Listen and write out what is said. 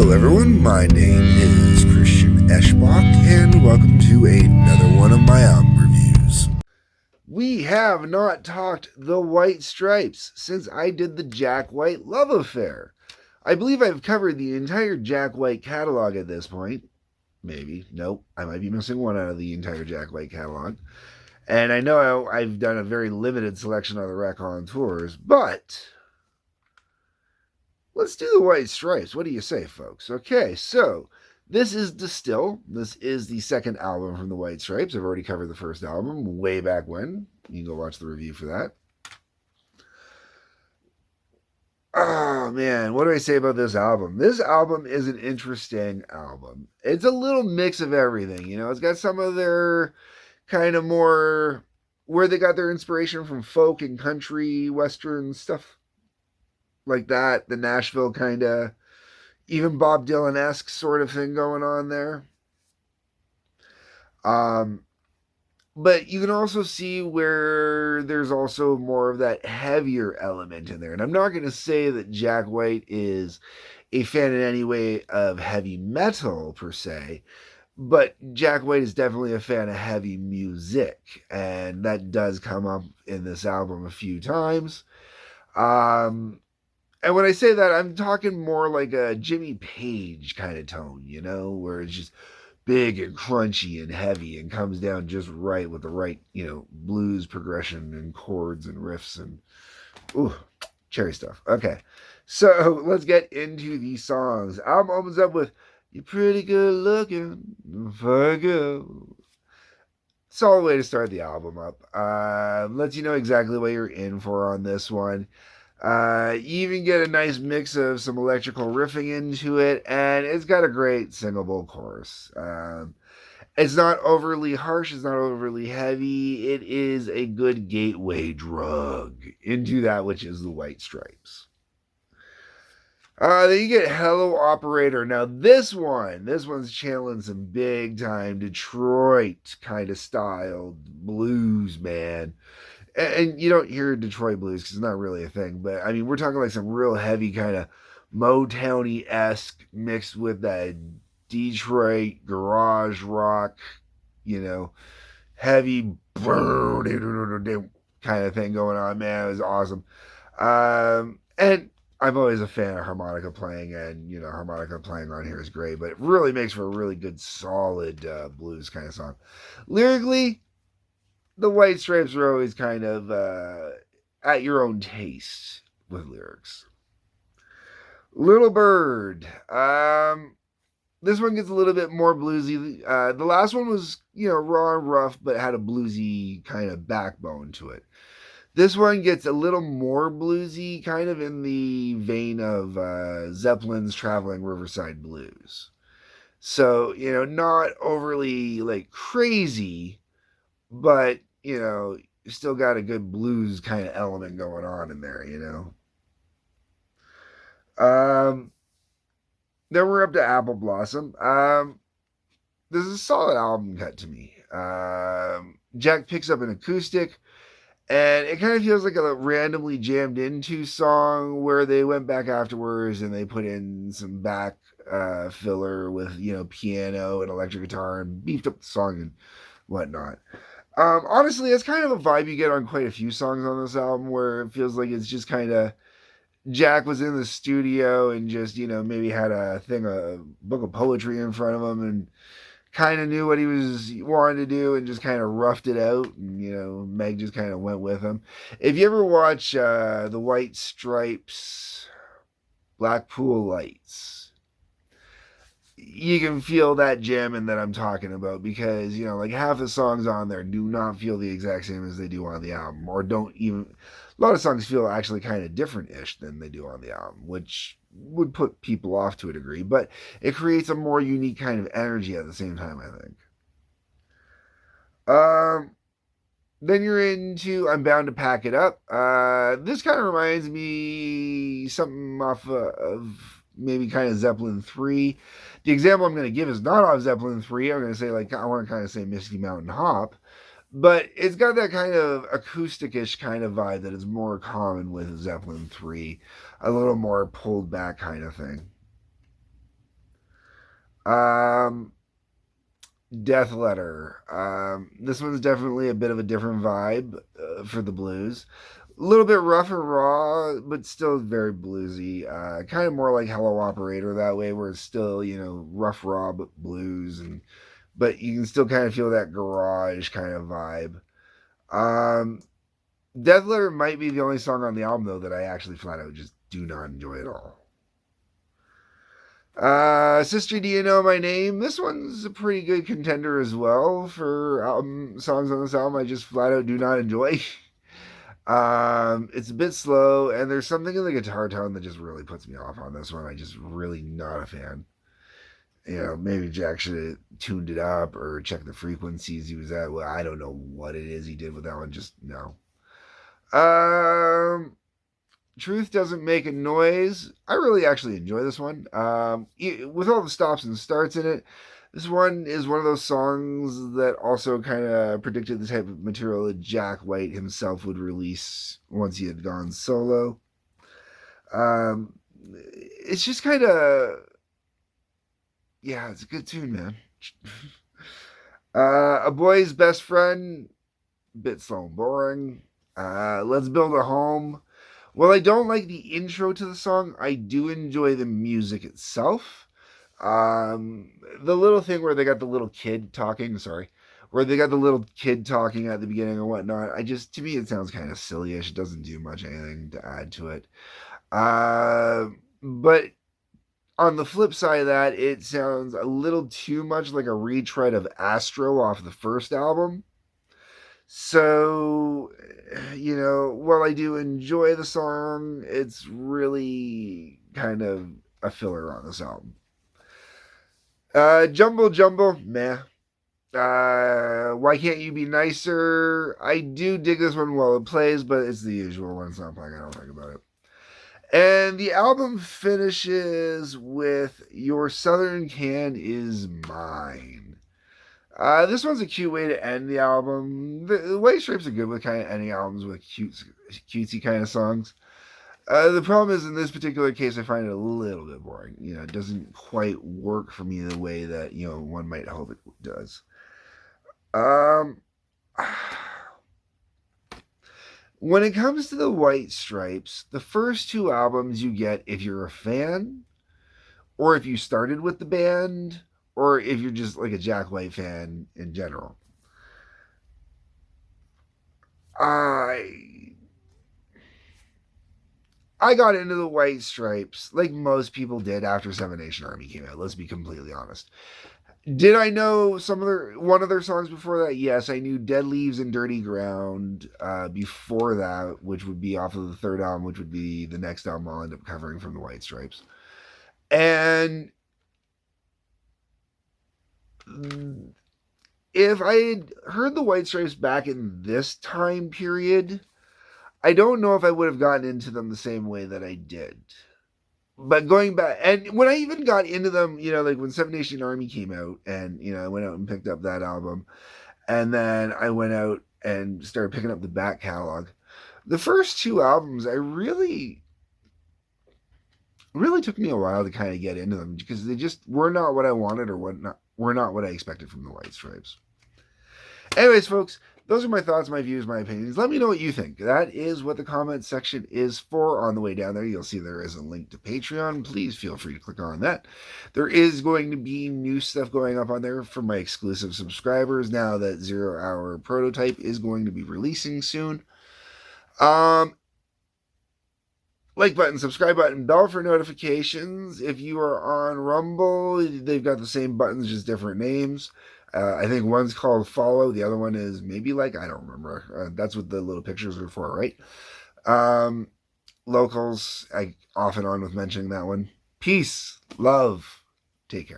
Hello everyone, my name is Christian Eschbach, and welcome to another one of my album reviews. We have not talked the White Stripes since I did the Jack White Love Affair. I believe I've covered the entire Jack White catalog at this point. Maybe. Nope. I might be missing one out of the entire Jack White catalog. And I know I've done a very limited selection of the raconteurs, but let's do the White Stripes. What do you say, folks? Okay, so this is Stijl. This is the second album from the White Stripes. I've already covered the first album way back when. You can go watch the review for that. Oh, man, what do I say about this album? This album is an interesting album. It's a little mix of everything, you know. It's got some of their kind of more, where they got their inspiration from folk and country, western stuff like that, the Nashville kind of, even Bob Dylan-esque sort of thing going on there. But you can also see where there's also more of that heavier element in there. And I'm not going to say that Jack White is a fan in any way of heavy metal per se, but Jack White is definitely a fan of heavy music. And that does come up in this album a few times. And when I say that, I'm talking more like a Jimmy Page kind of tone, you know, where it's just big and crunchy and heavy and comes down just right with the right, you know, blues progression and chords and riffs and, ooh, cherry stuff. Okay, so let's get into these songs. Album opens up with, "You're pretty good looking for a girl." Solid way to start the album up. Lets you know exactly what you're in for on this one. You even get a nice mix of some electrical riffing into it, and it's got a great singable chorus. It's not overly harsh, it's not overly heavy. It is a good gateway drug into that which is the White Stripes. Then you get "Hello Operator." Now this one's channeling some big time Detroit kind of styled blues, man. And you don't hear Detroit blues because it's not really a thing, but I mean, we're talking like some real heavy kind of Motown-esque mixed with that Detroit garage rock, you know, heavy kind of thing going on. Man, it was awesome. And I'm always a fan of harmonica playing, and you know, harmonica playing on here is great, but it really makes for a really good, solid blues kind of song. Lyrically, the White Stripes are always kind of at your own taste with lyrics. "Little Bird." This one gets a little bit more bluesy. The last one was, you know, raw and rough, but had a bluesy kind of backbone to it. This one gets a little more bluesy, kind of in the vein of Zeppelin's Traveling Riverside Blues. So, you know, not overly like crazy, but you know, you still got a good blues kind of element going on in there, you know. Then we're up to "Apple Blossom." This is a solid album cut to me. Jack picks up an acoustic, and it kind of feels like a randomly jammed into song where they went back afterwards and they put in some back filler with, you know, piano and electric guitar and beefed up the song and whatnot. Honestly, it's kind of a vibe you get on quite a few songs on this album where it feels like it's just kind of Jack was in the studio and just, you know, maybe had a book of poetry in front of him and kind of knew what he was wanting to do and just kind of roughed it out. And, you know, Meg just kind of went with him. If you ever watch the White Stripes, Blackpool Lights, you can feel that jamming that I'm talking about because, you know, like half the songs on there do not feel the exact same as they do on the album, or don't even, a lot of songs feel actually kind of different-ish than they do on the album, which would put people off to a degree, but it creates a more unique kind of energy at the same time, I think. Then you're into "I'm Bound to Pack It Up." This kind of reminds me something off of maybe kind of Zeppelin 3. The example I'm going to give is not off Zeppelin 3. I'm going to say, like, I want to kind of say Misty Mountain Hop. But it's got that kind of acoustic-ish kind of vibe that is more common with Zeppelin 3. A little more pulled back kind of thing. Um, Death Letter. This one's definitely a bit of a different vibe for the blues. A little bit rough and raw, but still very bluesy. Kind of more like Hello Operator that way, where it's still, rough, raw, but blues, but you can still kind of feel that garage kind of vibe. Um, Death Letter might be the only song on the album though that I actually flat out just do not enjoy at all. Sister, do you know my name? This one's a pretty good contender as well for album songs on this album. I just flat out do not enjoy. It's a bit slow, and there's something in the guitar tone that just really puts me off on this one. I just really not a fan. Maybe Jack should have tuned it up or checked the frequencies he was at. Well, I don't know what it is he did with that one. Just no. Um, Truth Doesn't Make a Noise. I really actually enjoy this one. With all the stops and starts in it, this one is one of those songs that also kind of predicted the type of material that Jack White himself would release once he had gone solo. It's just kind of, yeah, it's a good tune, man. A Boy's Best Friend, bit slow and boring. Let's Build a Home. While I don't like the intro to the song, I do enjoy the music itself. The little thing where they got the little kid talking, where they got the little kid talking at the beginning and whatnot, to me, it sounds kind of silly-ish. It doesn't do much anything to add to it. But on the flip side of that, it sounds a little too much like a retread of Astro off the first album. So, while I do enjoy the song, it's really kind of a filler on this album. Jumble Jumble, meh. Why Can't You Be Nicer? I do dig this one while it plays, but it's the usual one. It's not playing. I don't think about it. And the album finishes with Your Southern Can Is Mine. This one's a cute way to end the album. The White Stripes are good with kind of ending albums with cutesy kind of songs. The problem is in this particular case, I find it a little bit boring. It doesn't quite work for me the way that, one might hope it does. When it comes to the White Stripes, the first two albums you get if you're a fan, or if you started with the band, or if you're just like a Jack White fan in general. I got into the White Stripes like most people did after Seven Nation Army came out. Let's be completely honest. Did I know one of their songs before that? Yes, I knew Dead Leaves and Dirty Ground before that, which would be off of the third album, which would be the next album I'll end up covering from the White Stripes. And if I had heard the White Stripes back in this time period, I don't know if I would have gotten into them the same way that I did. But going back, and when I even got into them, like when Seven Nation Army came out, and, I went out and picked up that album, and then I went out and started picking up the back catalog. The first two albums, I really took me a while to kind of get into them because they just were not what I wanted or were not what I expected from the White Stripes. Anyways, folks, those are my thoughts, my views, my opinions. Let me know what you think. That is what the comment section is for. On the way down there, you'll see there is a link to Patreon. Please feel free to click on that. There is going to be new stuff going up on there for my exclusive subscribers now that 0 Hour Prototype is going to be releasing soon. Like button, subscribe button, bell for notifications. If you are on Rumble, they've got the same buttons, just different names. I think one's called follow. The other one is maybe like, I don't remember. That's what the little pictures are for, right? Locals, I off and on with mentioning that one. Peace, love, take care.